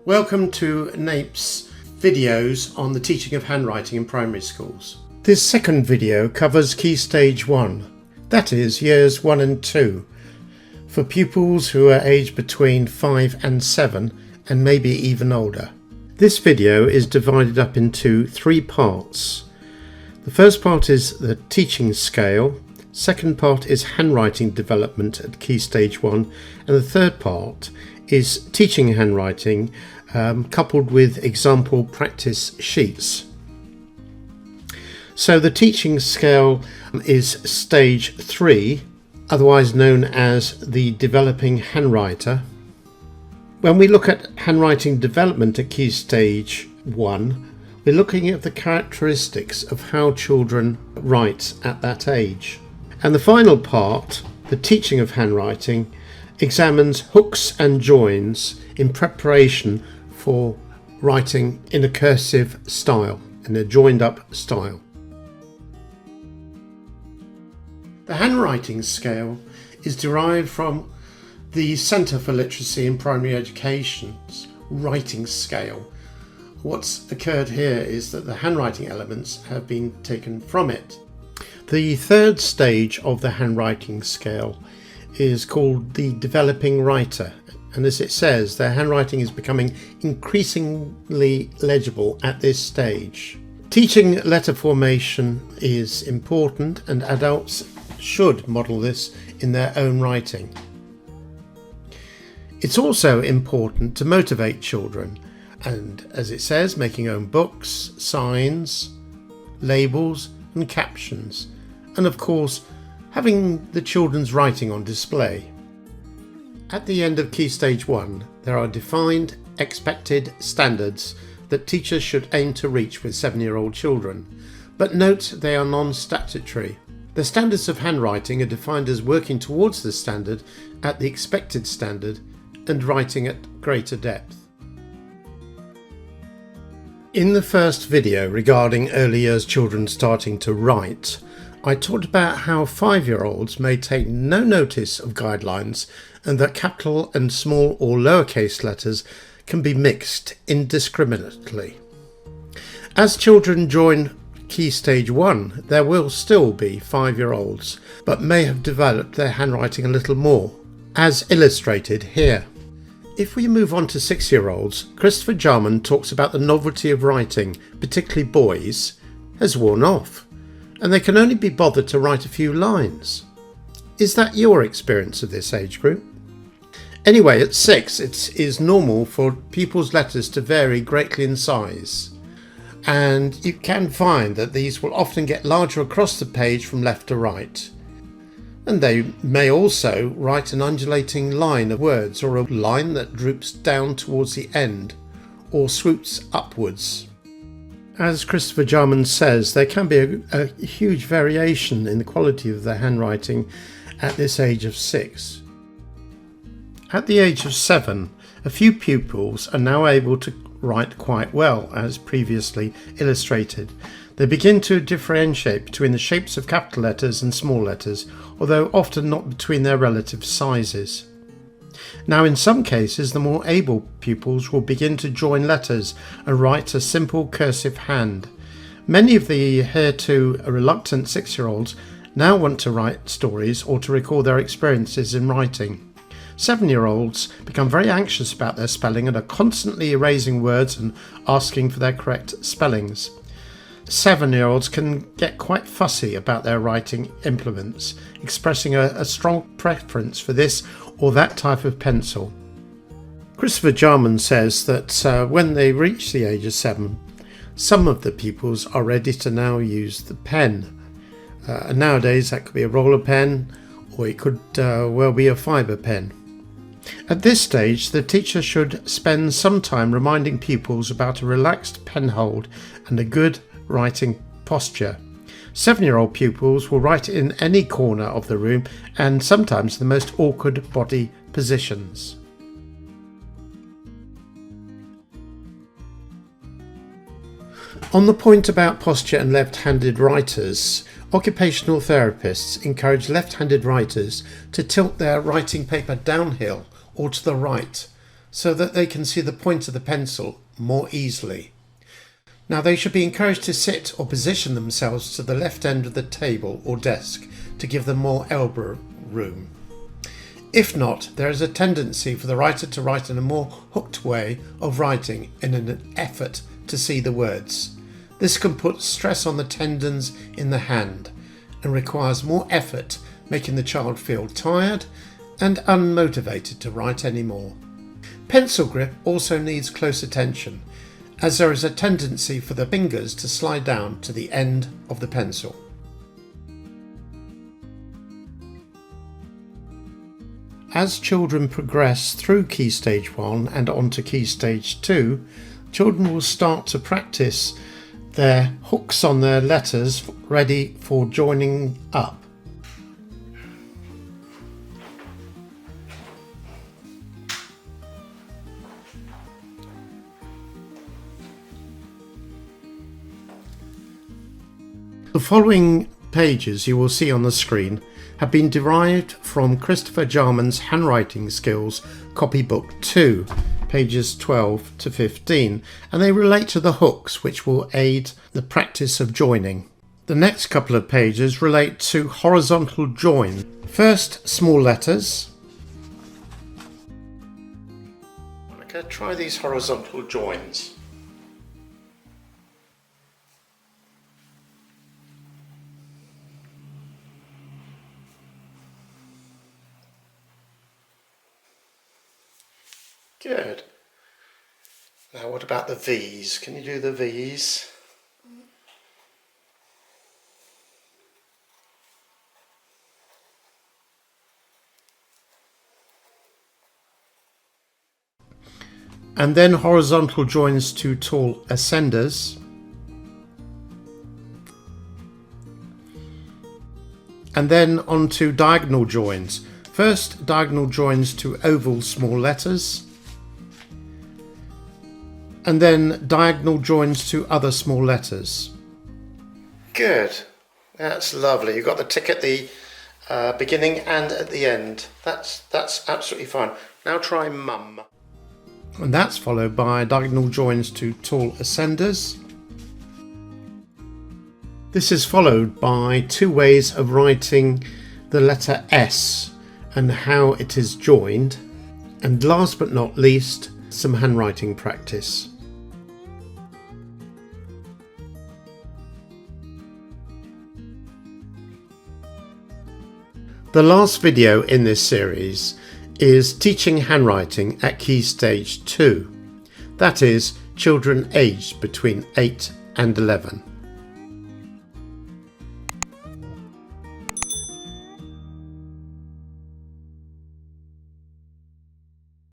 Welcome to NAPE's videos on the teaching of handwriting in primary schools. This second video covers Key Stage 1, that is years 1 and 2, for pupils who are aged between 5 and 7 and maybe even older. This video is divided up into 3 parts. The first part is the teaching scale, second part is handwriting development at Key Stage 1, and the third part is teaching handwriting coupled with example practice sheets. So the teaching scale is stage 3, otherwise known as the developing handwriter. When we look at handwriting development at Key Stage 1, we're looking at the characteristics of how children write at that age. And the final part, the teaching of handwriting, examines hooks and joins in preparation for writing in a cursive style, in a joined up style. The handwriting scale is derived from the Centre for Literacy in Primary Education's writing scale. What's occurred here is that the handwriting elements have been taken from it. The third stage of the handwriting scale is called the developing writer, and as it says, their handwriting is becoming increasingly legible at this stage. Teaching letter formation is important, and adults should model this in their own writing. It's also important to motivate children, and as it says, making own books, signs, labels and captions, and of course having the children's writing on display. At the end of Key Stage 1, there are defined, expected standards that teachers should aim to reach with 7-year-old children, but note they are non-statutory. The standards of handwriting are defined as working towards the standard at the expected standard and writing at greater depth. In the first video regarding early years children starting to write, I talked about how 5-year-olds may take no notice of guidelines and that capital and small or lowercase letters can be mixed indiscriminately. As children join Key Stage 1, there will still be 5-year-olds, but may have developed their handwriting a little more, as illustrated here. If we move on to 6-year-olds, Christopher Jarman talks about the novelty of writing, particularly boys, has worn off, and they can only be bothered to write a few lines. Is that your experience of this age group? Anyway, at 6, it is normal for pupils' letters to vary greatly in size, and you can find that these will often get larger across the page from left to right. And they may also write an undulating line of words, or a line that droops down towards the end or swoops upwards. As Christopher Jarman says, there can be a huge variation in the quality of the handwriting at this age of 6. At the age of 7, a few pupils are now able to write quite well, as previously illustrated. They begin to differentiate between the shapes of capital letters and small letters, although often not between their relative sizes. Now, in some cases, the more able pupils will begin to join letters and write a simple cursive hand. Many of the hitherto reluctant 6-year-olds now want to write stories or to record their experiences in writing. 7-year-olds become very anxious about their spelling and are constantly erasing words and asking for their correct spellings. 7-year-olds can get quite fussy about their writing implements, expressing a strong preference for this or that type of pencil. Christopher Jarman says that when they reach the age of 7, some of the pupils are ready to now use the pen. And nowadays that could be a roller pen, or it could well be a fibre pen. At this stage, the teacher should spend some time reminding pupils about a relaxed pen hold and a good writing posture. 7-year-old pupils will write in any corner of the room and sometimes the most awkward body positions. On the point about posture and left-handed writers, occupational therapists encourage left-handed writers to tilt their writing paper downhill or to the right so that they can see the point of the pencil more easily. Now they should be encouraged to sit or position themselves to the left end of the table or desk to give them more elbow room. If not, there is a tendency for the writer to write in a more hooked way of writing in an effort to see the words. This can put stress on the tendons in the hand and requires more effort, making the child feel tired and unmotivated to write anymore. Pencil grip also needs close attention, as there is a tendency for the fingers to slide down to the end of the pencil. As children progress through Key Stage 1 and onto Key Stage 2, children will start to practice their hooks on their letters ready for joining up. The following pages you will see on the screen have been derived from Christopher Jarman's Handwriting Skills Copybook 2, pages 12 to 15, and they relate to the hooks which will aid the practice of joining. The next couple of pages relate to horizontal join. First, small letters. Okay, try these horizontal joins. Good. Now what about the V's? Can you do the V's? And then horizontal joins to tall ascenders. And then onto diagonal joins. First, diagonal joins to oval small letters. And then diagonal joins to other small letters. Good. That's lovely. You've got the tick at the beginning and at the end. That's absolutely fine. Now try mum. And that's followed by diagonal joins to tall ascenders. This is followed by two ways of writing the letter S and how it is joined. And last but not least, some handwriting practice. The last video in this series is teaching handwriting at Key Stage 2, that is, children aged between 8 and 11.